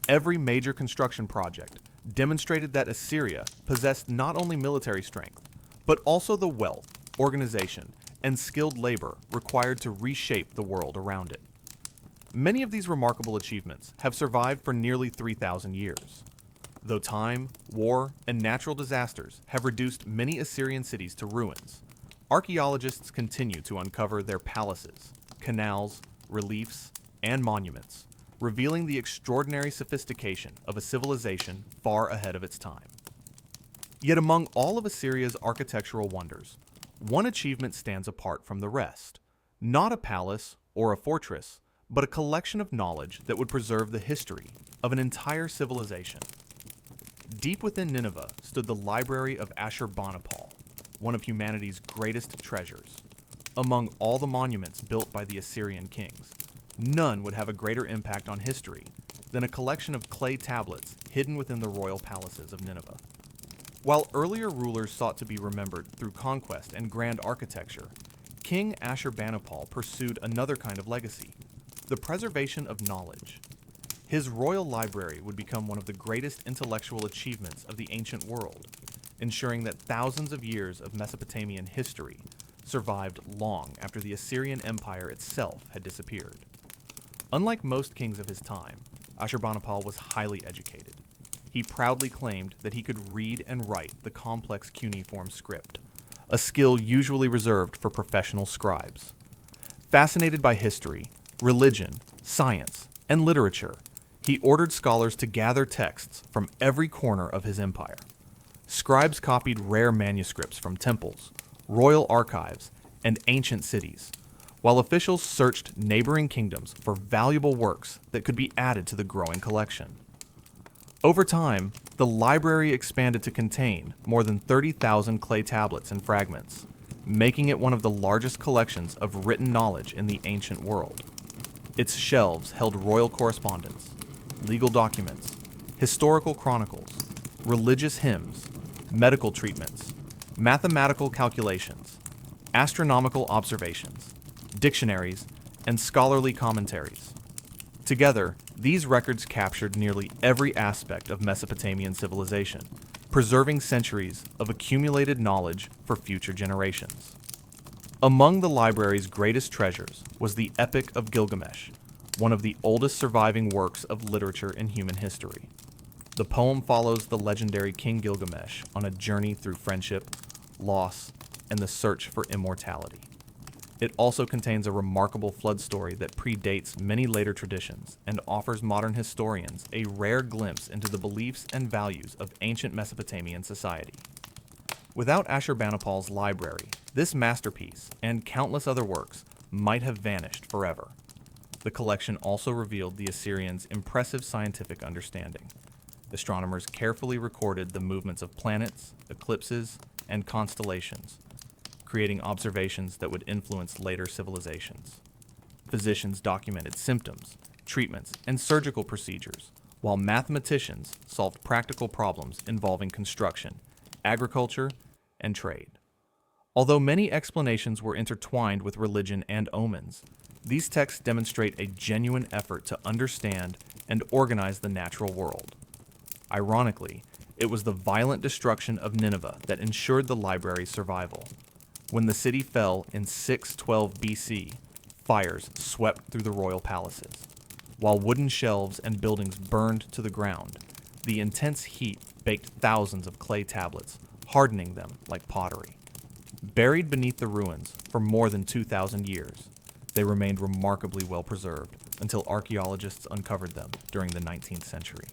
Every major construction project demonstrated that Assyria possessed not only military strength, but also the wealth, organization, and skilled labor required to reshape the world around it. Many of these remarkable achievements have survived for nearly 3,000 years. Though time, war, and natural disasters have reduced many Assyrian cities to ruins, archaeologists continue to uncover their palaces, canals, reliefs, and monuments, revealing the extraordinary sophistication of a civilization far ahead of its time. Yet among all of Assyria's architectural wonders, one achievement stands apart from the rest. Not a palace or a fortress, but a collection of knowledge that would preserve the history of an entire civilization. Deep within Nineveh stood the library of Ashurbanipal, one of humanity's greatest treasures. Among all the monuments built by the Assyrian kings, none would have a greater impact on history than a collection of clay tablets hidden within the royal palaces of Nineveh. While earlier rulers sought to be remembered through conquest and grand architecture, King Ashurbanipal pursued another kind of legacy, the preservation of knowledge. His royal library would become one of the greatest intellectual achievements of the ancient world, ensuring that thousands of years of Mesopotamian history survived long after the Assyrian Empire itself had disappeared. Unlike most kings of his time, Ashurbanipal was highly educated. He proudly claimed that he could read and write the complex cuneiform script, a skill usually reserved for professional scribes. Fascinated by history, religion, science, and literature, he ordered scholars to gather texts from every corner of his empire. Scribes copied rare manuscripts from temples, royal archives, and ancient cities, while officials searched neighboring kingdoms for valuable works that could be added to the growing collection. Over time, the library expanded to contain more than 30,000 clay tablets and fragments, making it one of the largest collections of written knowledge in the ancient world. Its shelves held royal correspondence, legal documents, historical chronicles, religious hymns, medical treatments, mathematical calculations, astronomical observations, dictionaries, and scholarly commentaries. Together, these records captured nearly every aspect of Mesopotamian civilization, preserving centuries of accumulated knowledge for future generations. Among the library's greatest treasures was the Epic of Gilgamesh, one of the oldest surviving works of literature in human history. The poem follows the legendary King Gilgamesh on a journey through friendship, loss, and the search for immortality. It also contains a remarkable flood story that predates many later traditions and offers modern historians a rare glimpse into the beliefs and values of ancient Mesopotamian society. Without Ashurbanipal's library, this masterpiece and countless other works might have vanished forever. The collection also revealed the Assyrians' impressive scientific understanding. Astronomers carefully recorded the movements of planets, eclipses, and constellations, creating observations that would influence later civilizations. Physicians documented symptoms, treatments, and surgical procedures, while mathematicians solved practical problems involving construction, agriculture, and trade. Although many explanations were intertwined with religion and omens, these texts demonstrate a genuine effort to understand and organize the natural world. Ironically, it was the violent destruction of Nineveh that ensured the library's survival. When the city fell in 612 BC, fires swept through the royal palaces. While wooden shelves and buildings burned to the ground, the intense heat baked thousands of clay tablets, hardening them like pottery. Buried beneath the ruins for more than 2,000 years, they remained remarkably well preserved until archaeologists uncovered them during the 19th century.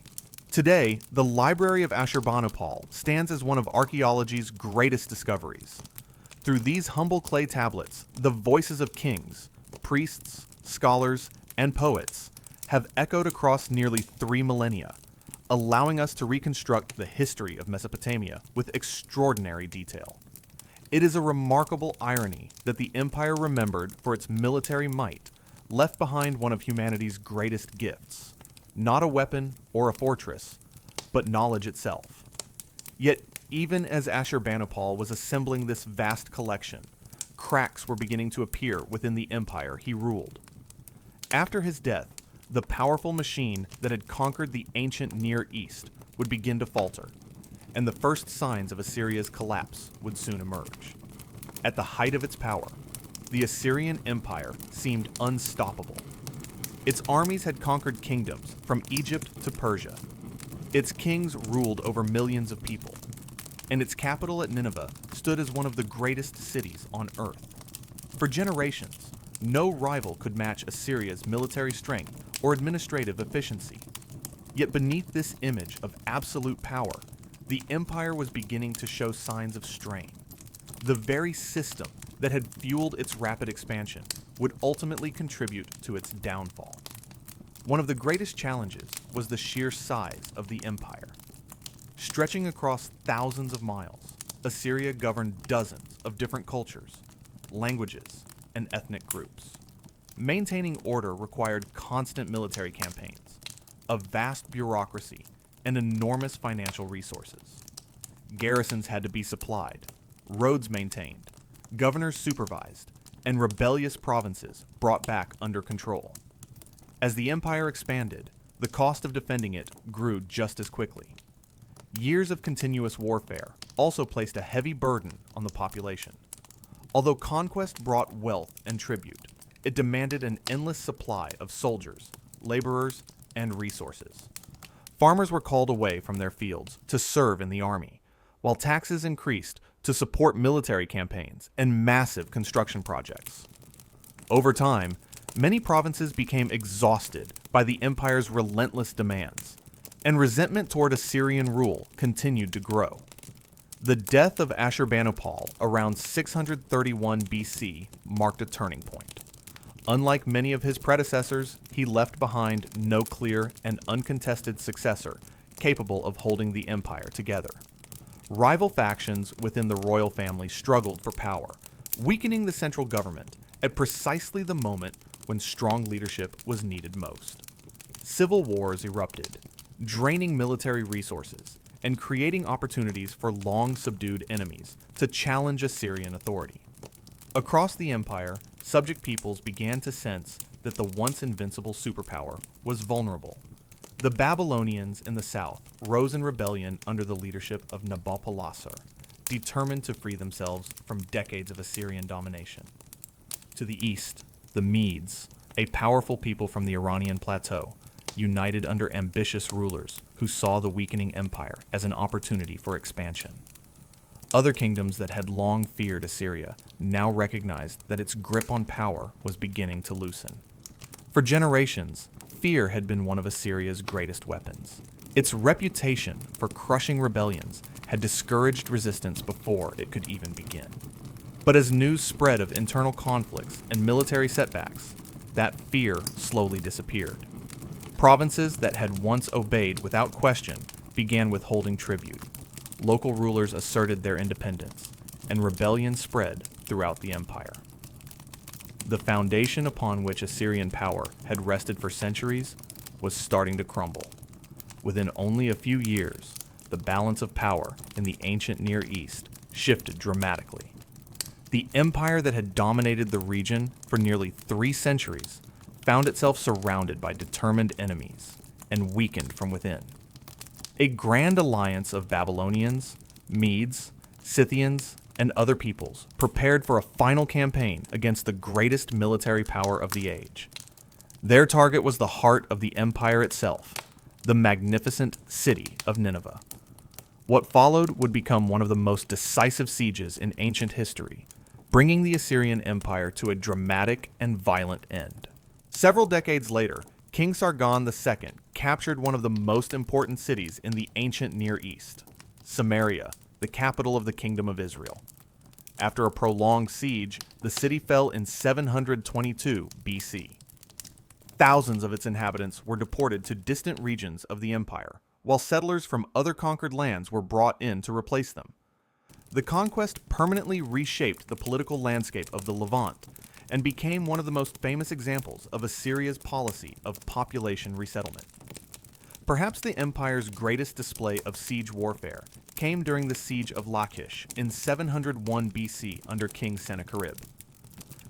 Today, the Library of Ashurbanipal stands as one of archaeology's greatest discoveries. Through these humble clay tablets, the voices of kings, priests, scholars, and poets have echoed across nearly 3 millennia, allowing us to reconstruct the history of Mesopotamia with extraordinary detail. It is a remarkable irony that the empire remembered for its military might left behind one of humanity's greatest gifts, not a weapon or a fortress, but knowledge itself. Yet, even as Ashurbanipal was assembling this vast collection, cracks were beginning to appear within the empire he ruled. After his death, the powerful machine that had conquered the ancient Near East would begin to falter, and the first signs of Assyria's collapse would soon emerge. At the height of its power, the Assyrian Empire seemed unstoppable. Its armies had conquered kingdoms from Egypt to Persia. Its kings ruled over millions of people, and its capital at Nineveh stood as one of the greatest cities on earth. For generations, no rival could match Assyria's military strength or administrative efficiency. Yet beneath this image of absolute power, the empire was beginning to show signs of strain. The very system that had fueled its rapid expansion would ultimately contribute to its downfall. One of the greatest challenges was the sheer size of the empire. Stretching across thousands of miles, Assyria governed dozens of different cultures, languages, and ethnic groups. Maintaining order required constant military campaigns, a vast bureaucracy, and enormous financial resources. Garrisons had to be supplied, roads maintained, governors supervised, and rebellious provinces brought back under control. As the empire expanded, the cost of defending it grew just as quickly. Years of continuous warfare also placed a heavy burden on the population. Although conquest brought wealth and tribute, it demanded an endless supply of soldiers, laborers, and resources. Farmers were called away from their fields to serve in the army, while taxes increased to support military campaigns and massive construction projects. Over time, many provinces became exhausted by the empire's relentless demands, and resentment toward Assyrian rule continued to grow. The death of Ashurbanipal around 631 BC marked a turning point. Unlike many of his predecessors, he left behind no clear and uncontested successor capable of holding the empire together. Rival factions within the royal family struggled for power, weakening the central government at precisely the moment when strong leadership was needed most. Civil wars erupted, draining military resources and creating opportunities for long-subdued enemies to challenge Assyrian authority. Across the empire, subject peoples began to sense that the once invincible superpower was vulnerable. The Babylonians in the south rose in rebellion under the leadership of Nabopolassar, determined to free themselves from decades of Assyrian domination. To the east, the Medes, a powerful people from the Iranian plateau, united under ambitious rulers who saw the weakening empire as an opportunity for expansion. Other kingdoms that had long feared Assyria now recognized that its grip on power was beginning to loosen. For generations, fear had been one of Assyria's greatest weapons. Its reputation for crushing rebellions had discouraged resistance before it could even begin. But as news spread of internal conflicts and military setbacks, that fear slowly disappeared. Provinces that had once obeyed without question began withholding tribute. Local rulers asserted their independence, and rebellion spread throughout the empire. The foundation upon which Assyrian power had rested for centuries was starting to crumble. Within only a few years, the balance of power in the ancient Near East shifted dramatically. The empire that had dominated the region for nearly 3 centuries found itself surrounded by determined enemies and weakened from within. A grand alliance of Babylonians, Medes, Scythians, and other peoples prepared for a final campaign against the greatest military power of the age. Their target was the heart of the empire itself, the magnificent city of Nineveh. What followed would become one of the most decisive sieges in ancient history, bringing the Assyrian Empire to a dramatic and violent end. Several decades later, King Sargon II captured one of the most important cities in the ancient Near East, Samaria, the capital of the Kingdom of Israel. After a prolonged siege, the city fell in 722 BC. Thousands of its inhabitants were deported to distant regions of the empire, while settlers from other conquered lands were brought in to replace them. The conquest permanently reshaped the political landscape of the Levant and became one of the most famous examples of Assyria's policy of population resettlement. Perhaps the empire's greatest display of siege warfare came during the siege of Lachish in 701 BC under King Sennacherib.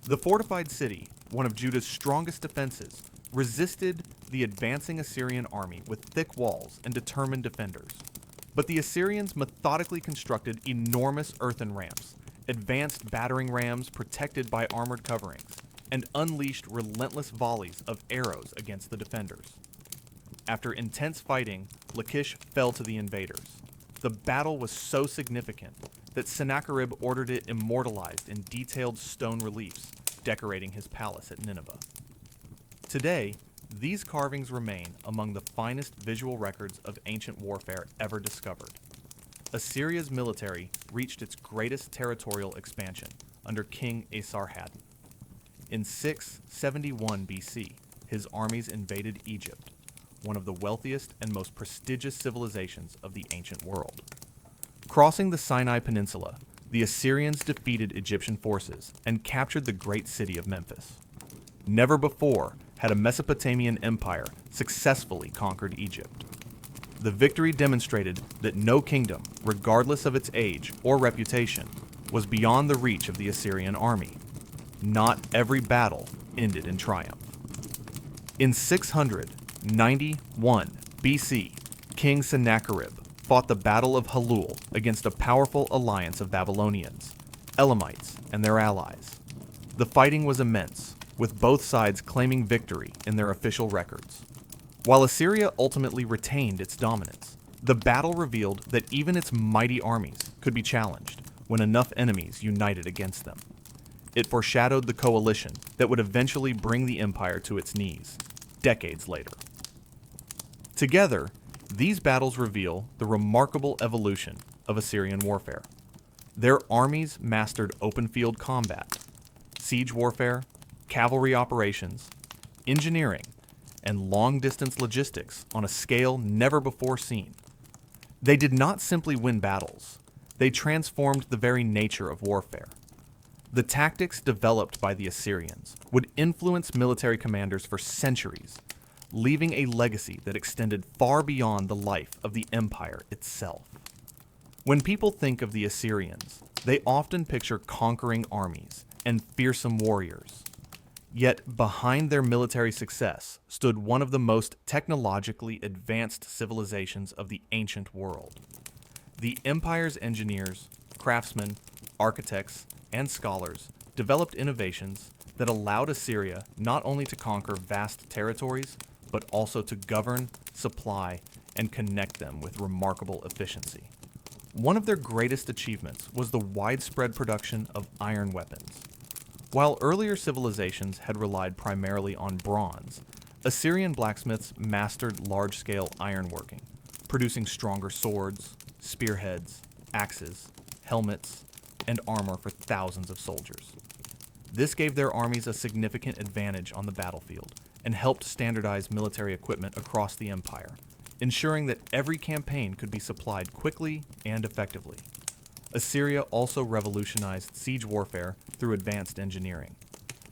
The fortified city, one of Judah's strongest defenses, resisted the advancing Assyrian army with thick walls and determined defenders. But the Assyrians methodically constructed enormous earthen ramps, advanced battering rams protected by armored coverings, and unleashed relentless volleys of arrows against the defenders. After intense fighting, Lachish fell to the invaders. The battle was so significant that Sennacherib ordered it immortalized in detailed stone reliefs decorating his palace at Nineveh. Today, these carvings remain among the finest visual records of ancient warfare ever discovered. Assyria's military reached its greatest territorial expansion under King Esarhaddon. In 671 BC, his armies invaded Egypt, one of the wealthiest and most prestigious civilizations of the ancient world. Crossing the Sinai Peninsula, the Assyrians defeated Egyptian forces and captured the great city of Memphis. Never before had a Mesopotamian empire successfully conquered Egypt. The victory demonstrated that no kingdom, regardless of its age or reputation, was beyond the reach of the Assyrian army. Not every battle ended in triumph. In 600, 91 BC, King Sennacherib fought the Battle of Halul against a powerful alliance of Babylonians, Elamites, and their allies. The fighting was immense, with both sides claiming victory in their official records. While Assyria ultimately retained its dominance, the battle revealed that even its mighty armies could be challenged when enough enemies united against them. It foreshadowed the coalition that would eventually bring the empire to its knees, decades later. Together, these battles reveal the remarkable evolution of Assyrian warfare. Their armies mastered open-field combat, siege warfare, cavalry operations, engineering, and long-distance logistics on a scale never before seen. They did not simply win battles, they transformed the very nature of warfare. The tactics developed by the Assyrians would influence military commanders for centuries, leaving a legacy that extended far beyond the life of the empire itself. When people think of the Assyrians, they often picture conquering armies and fearsome warriors. Yet behind their military success stood one of the most technologically advanced civilizations of the ancient world. The empire's engineers, craftsmen, architects, and scholars developed innovations that allowed Assyria not only to conquer vast territories, but also to govern, supply, and connect them with remarkable efficiency. One of their greatest achievements was the widespread production of iron weapons. While earlier civilizations had relied primarily on bronze, Assyrian blacksmiths mastered large-scale ironworking, producing stronger swords, spearheads, axes, helmets, and armor for thousands of soldiers. This gave their armies a significant advantage on the battlefield and helped standardize military equipment across the empire, ensuring that every campaign could be supplied quickly and effectively. Assyria also revolutionized siege warfare through advanced engineering.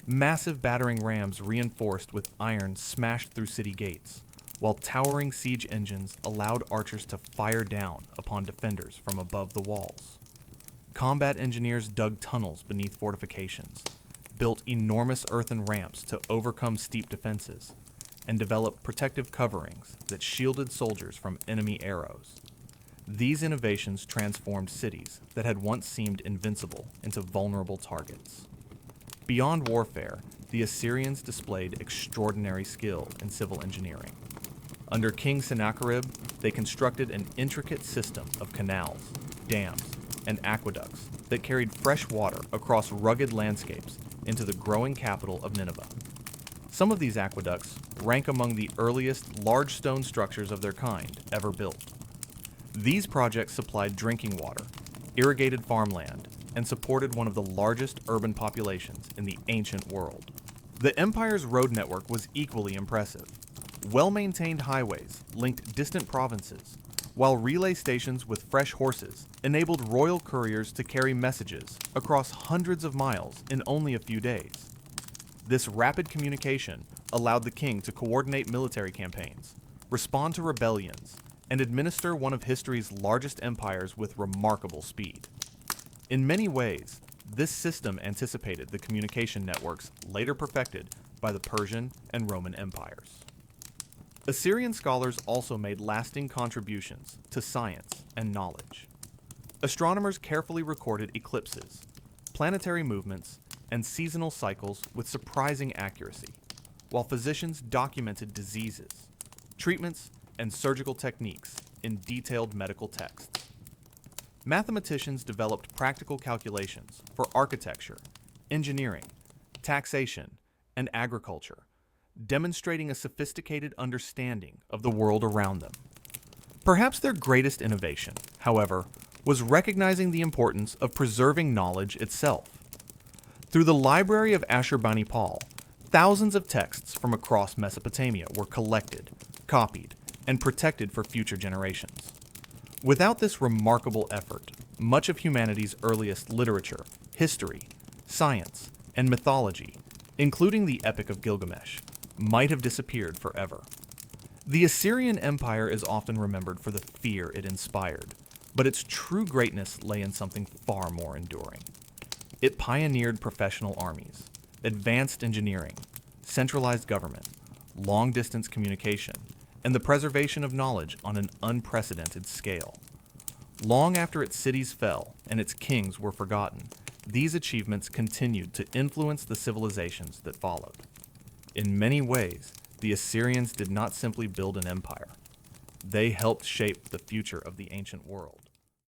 Massive battering rams reinforced with iron smashed through city gates, while towering siege engines allowed archers to fire down upon defenders from above the walls. Combat engineers dug tunnels beneath fortifications, built enormous earthen ramps to overcome steep defenses, and developed protective coverings that shielded soldiers from enemy arrows. These innovations transformed cities that had once seemed invincible into vulnerable targets. Beyond warfare, the Assyrians displayed extraordinary skill in civil engineering. Under King Sennacherib, they constructed an intricate system of canals, dams, and aqueducts that carried fresh water across rugged landscapes into the growing capital of Nineveh. Some of these aqueducts rank among the earliest large stone structures of their kind ever built. These projects supplied drinking water, irrigated farmland, and supported one of the largest urban populations in the ancient world. The empire's road network was equally impressive. Well-maintained highways linked distant provinces, while relay stations with fresh horses enabled royal couriers to carry messages across hundreds of miles in only a few days. This rapid communication allowed the king to coordinate military campaigns, respond to rebellions, and administer one of history's largest empires with remarkable speed. In many ways, this system anticipated the communication networks later perfected by the Persian and Roman empires. Assyrian scholars also made lasting contributions to science and knowledge. Astronomers carefully recorded eclipses, planetary movements, and seasonal cycles with surprising accuracy, while physicians documented diseases, treatments, and surgical techniques in detailed medical texts. Mathematicians developed practical calculations for architecture, engineering, taxation, and agriculture, demonstrating a sophisticated understanding of the world around them. Perhaps their greatest innovation, however, was recognizing the importance of preserving knowledge itself. Through the library of Ashurbanipal, thousands of texts from across Mesopotamia were collected, copied, and protected for future generations. Without this remarkable effort, much of humanity's earliest literature, history, science, and mythology, including the Epic of Gilgamesh, might have disappeared forever. The Assyrian Empire is often remembered for the fear it inspired, but its true greatness lay in something far more enduring. It pioneered professional armies, advanced engineering, centralized government, long-distance communication, and the preservation of knowledge on an unprecedented scale. Long after its cities fell and its kings were forgotten, these achievements continued to influence the civilizations that followed. In many ways, the Assyrians did not simply build an empire. They helped shape the future of the ancient world.